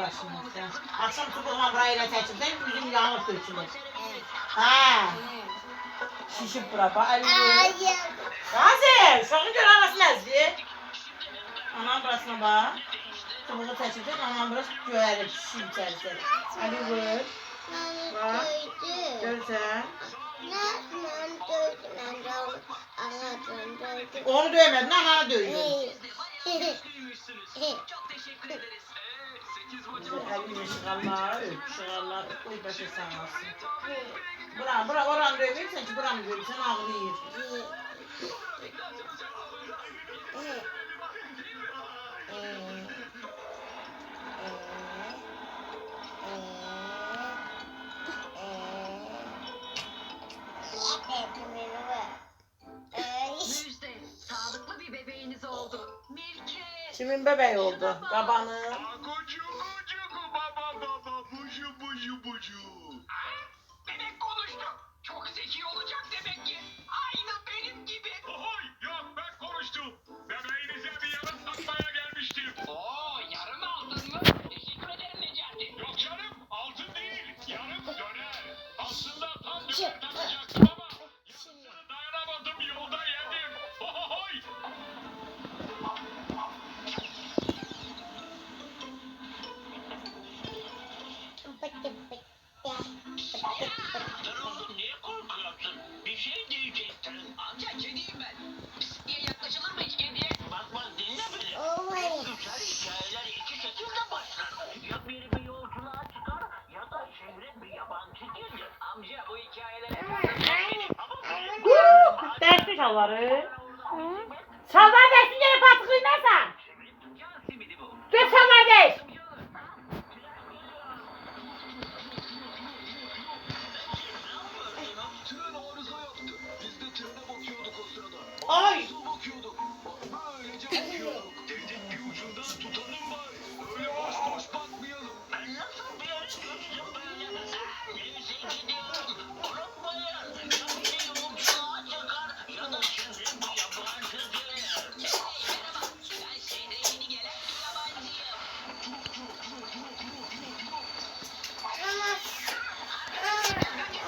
başında. Akşam çubuğuna burayla seçildi. Yüzüm yanıp dökülür. Ha. Şişip bura bak. Gazi, şunu gör anasını ezdi. Anam burasına bak. Çubuğu seçildi. Anam burası göğerli şişip içerisinde. Ali vur. Bak. Görsen. Onu dövmedin, ananı dövdün. Elini şıkallar, şıkallar, uy başı sen alsın. Bura oranı dövürsen ki buranı dövürsen ağlayır. Müjde, sağlıklı bir bebeğiniz oldu. Mirke. Kimin bebeği oldu? Babanın. Bebek konuştu. Çok zeki olacak demek ki. Aynı benim gibi. Ohoy, yok ben konuştum. Bebeğinize bir yarım satmaya gelmiştim. Oo, yarım aldın mı? Teşekkür ederim Necati. Yok canım, altın değil, yarım döner. Aslında tam döner takacaktım ama yarısını dayanamadım, yolda yedim. Ohoy. Dur oğlum, niye korkuyorsun? Bir şey diyecektin. Amca kediyim ben. Pis diye yaklaşılır mı hiç kediye? Bak dinle beni. Güzel hikayeler iki şekilde başlar. Ya biri bir yolculuğa çıkar ya da şehrin bir yabancı gelir. Amca bu hikayelere Dersin şalvarı. Şalvar dersin yere patıklayınlarsan. Dur şalvar değil. Tren arıza yaptı. Biz de trene bakıyorduk o sırada. Ay.